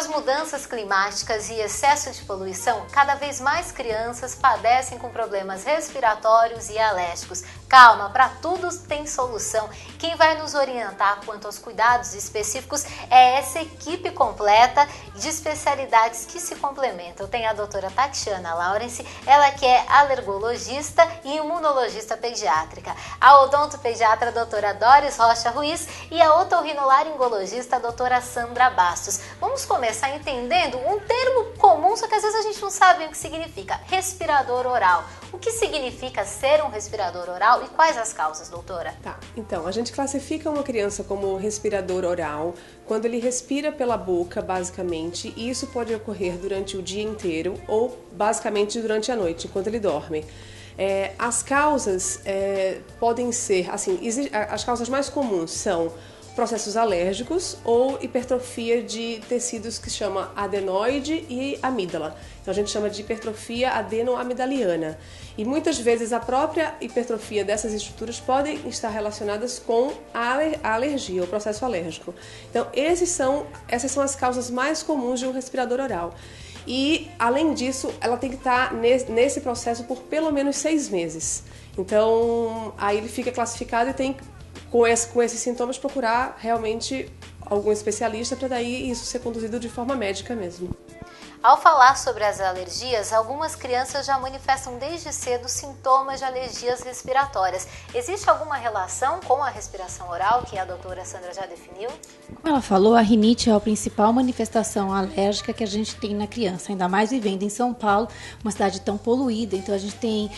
as mudanças climáticas e excesso de poluição, cada vez mais crianças padecem com problemas respiratórios e alérgicos. Calma, para tudo tem solução. Quem vai nos orientar quanto aos cuidados específicos é essa equipe completa de especialidades que se complementam. Tem a doutora Tatiana Lawrence, ela que é alergologista e imunologista pediátrica, a odontopediatra doutora Doris Rocha Ruiz e a otorrinolaringologista doutora Sandra Bastos. Vamos começar entendendo um termo comum, só que às vezes a gente não sabe o que significa: respirador oral. O que significa ser um respirador oral e quais as causas, doutora? Tá, então, a gente classifica uma criança como respirador oral quando ele respira pela boca, basicamente, e isso pode ocorrer durante o dia inteiro ou, basicamente, durante a noite, enquanto ele dorme. As causas podem ser, assim, as causas mais comuns são processos alérgicos ou hipertrofia de tecidos que se chama adenoide e amígdala. Então a gente chama de hipertrofia adenoamidaliana. E muitas vezes a própria hipertrofia dessas estruturas podem estar relacionadas com a alergia, o processo alérgico. Então essas são as causas mais comuns de um respirador oral. E, além disso, ela tem que estar nesse processo por pelo menos 6 meses. Então, aí ele fica classificado e tem, com esses sintomas, procurar realmente algum especialista para daí isso ser conduzido de forma médica mesmo. Ao falar sobre as alergias, algumas crianças já manifestam desde cedo sintomas de alergias respiratórias. Existe alguma relação com a respiração oral, que a doutora Sandra já definiu? Como ela falou, a rinite é a principal manifestação alérgica que a gente tem na criança, ainda mais vivendo em São Paulo, uma cidade tão poluída. Então a gente tem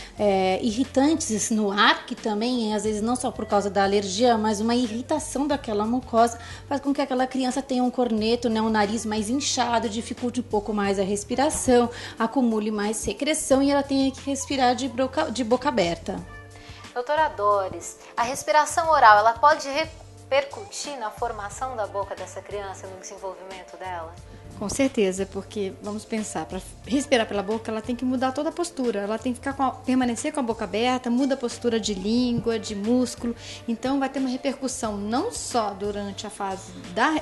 irritantes no ar, que também, às vezes, não só por causa da alergia, mas uma irritação daquela mucosa, faz com que aquela criança tenha um corneto, um nariz mais inchado, dificulte um pouco mais a respiração, acumule mais secreção e ela tenha que respirar de boca aberta. Doutora Doris, a respiração oral, ela pode repercutir na formação da boca dessa criança, no desenvolvimento dela? Com certeza, porque vamos pensar, para respirar pela boca ela tem que mudar toda a postura, ela tem que permanecer com a boca aberta, muda a postura de língua, de músculo, então vai ter uma repercussão não só durante a fase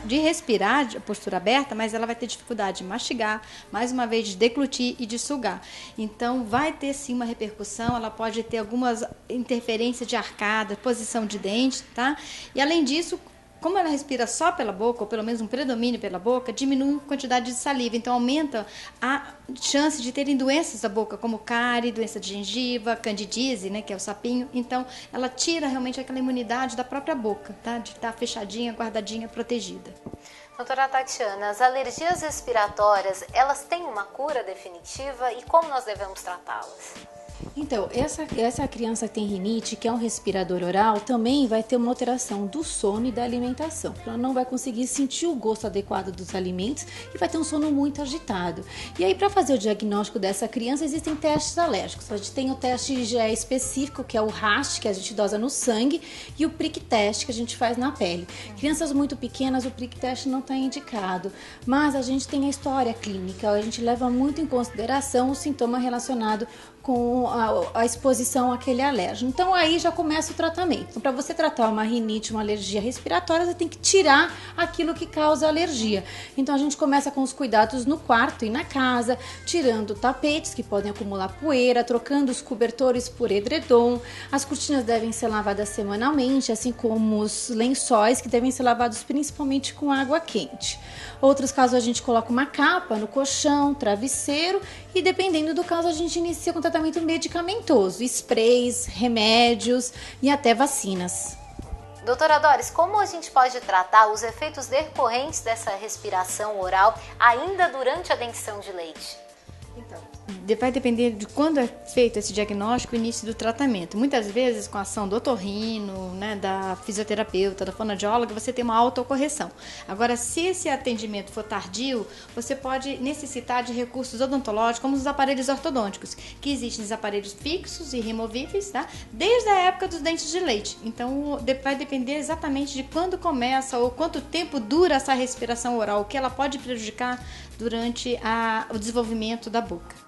de respirar, de postura aberta, mas ela vai ter dificuldade de mastigar, mais uma vez de deglutir e de sugar. Então vai ter sim uma repercussão, ela pode ter algumas interferências de arcada, posição de dente, tá? E além disso, como ela respira só pela boca, ou pelo menos um predomínio pela boca, diminui a quantidade de saliva, então aumenta a chance de terem doenças da boca, como cárie, doença de gengiva, candidíase, né, que é o sapinho. Então ela tira realmente aquela imunidade da própria boca, tá, de estar fechadinha, guardadinha, protegida. Doutora Tatiana, as alergias respiratórias, elas têm uma cura definitiva e como nós devemos tratá-las? Então, essa criança que tem rinite, que é um respirador oral, também vai ter uma alteração do sono e da alimentação. Ela não vai conseguir sentir o gosto adequado dos alimentos e vai ter um sono muito agitado. E aí, para fazer o diagnóstico dessa criança, existem testes alérgicos. A gente tem o teste específico, que é o RAST, que a gente dosa no sangue, e o prick test, que a gente faz na pele. Crianças muito pequenas, o prick test não está indicado, mas a gente tem a história clínica, a gente leva muito em consideração o sintoma relacionado com a exposição àquele alérgeno. Então aí já começa o tratamento. Então, para você tratar uma rinite, uma alergia respiratória, você tem que tirar aquilo que causa alergia. Então a gente começa com os cuidados no quarto e na casa, tirando tapetes que podem acumular poeira, trocando os cobertores por edredom. As cortinas devem ser lavadas semanalmente, assim como os lençóis, que devem ser lavados principalmente com água quente. Outros casos a gente coloca uma capa no colchão, travesseiro, e dependendo do caso a gente inicia com tratamento medicamentoso, sprays, remédios e até vacinas. Doutora Doris, como a gente pode tratar os efeitos decorrentes dessa respiração oral ainda durante a dentição de leite? Então, vai depender de quando é feito esse diagnóstico e início do tratamento. Muitas vezes, com a ação do otorrino, né, da fisioterapeuta, da fonoaudióloga, você tem uma autocorreção. Agora, se esse atendimento for tardio, você pode necessitar de recursos odontológicos, como os aparelhos ortodônticos, que existem os aparelhos fixos e removíveis, tá? Desde a época dos dentes de leite. Então, vai depender exatamente de quando começa ou quanto tempo dura essa respiração oral, o que ela pode prejudicar durante o desenvolvimento da boca.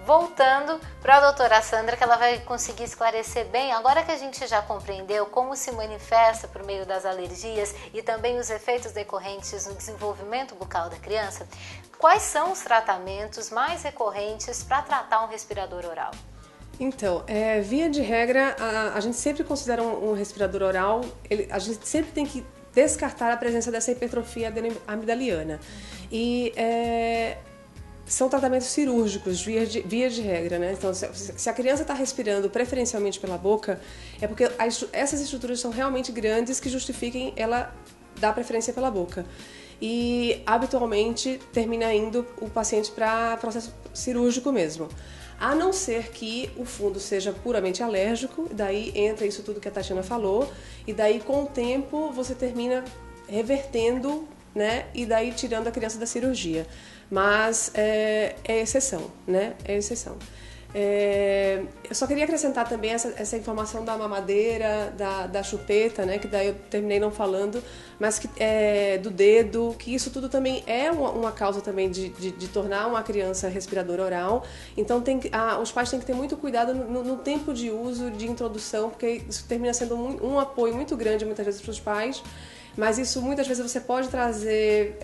Voltando para a doutora Sandra, que ela vai conseguir esclarecer bem, agora que a gente já compreendeu como se manifesta por meio das alergias e também os efeitos decorrentes no desenvolvimento bucal da criança, quais são os tratamentos mais recorrentes para tratar um respirador oral? Então, via de regra, a gente sempre considera um respirador oral, a gente sempre tem que descartar a presença dessa hipertrofia amigdaliana. E são tratamentos cirúrgicos, via de regra, né? Então, se a criança está respirando preferencialmente pela boca, é porque essas estruturas são realmente grandes que justifiquem ela dar preferência pela boca. E, habitualmente, termina indo o paciente para processo cirúrgico mesmo. A não ser que o fundo seja puramente alérgico, daí entra isso tudo que a Tatiana falou, e daí com o tempo você termina revertendo, né? E daí tirando a criança da cirurgia. Mas é exceção, né? É exceção. Eu só queria acrescentar também essa informação da mamadeira, da chupeta, né? Que daí eu terminei não falando, mas que, do dedo, que isso tudo também é uma causa também de tornar uma criança respiradora oral. Então os pais têm que ter muito cuidado no tempo de uso, de introdução, porque isso termina sendo um apoio muito grande muitas vezes para os pais. Mas isso muitas vezes você pode trazer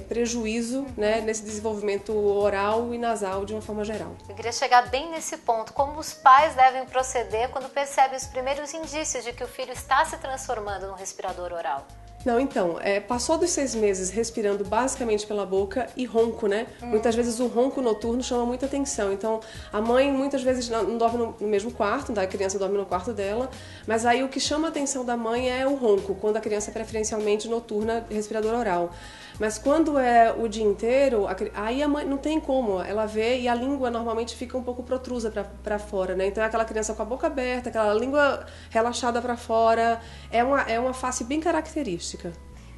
prejuízo, né, nesse desenvolvimento oral e nasal de uma forma geral. Eu queria chegar bem nesse ponto, como os pais devem proceder quando percebem os primeiros indícios de que o filho está se transformando num respirador oral. Não, então, passou dos 6 meses respirando basicamente pela boca e ronco, né? Muitas vezes o ronco noturno chama muita atenção. Então, a mãe muitas vezes não dorme no mesmo quarto, a criança dorme no quarto dela, mas aí o que chama a atenção da mãe é o ronco, quando a criança é preferencialmente noturna, respirador oral. Mas quando é o dia inteiro, aí a mãe não tem como, ela vê e a língua normalmente fica um pouco protrusa para fora, né? Então é aquela criança com a boca aberta, aquela língua relaxada para fora, é uma face bem característica.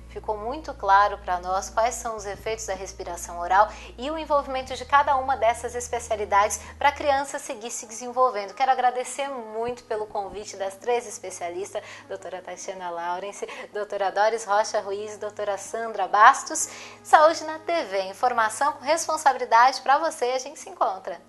Ficou muito claro para nós quais são os efeitos da respiração oral e o envolvimento de cada uma dessas especialidades para a criança seguir se desenvolvendo. Quero agradecer muito pelo convite das 3 especialistas, doutora Tatiana Lawrence, doutora Doris Rocha Ruiz, doutora Sandra Bastos. Saúde na TV, informação com responsabilidade para você, a gente se encontra.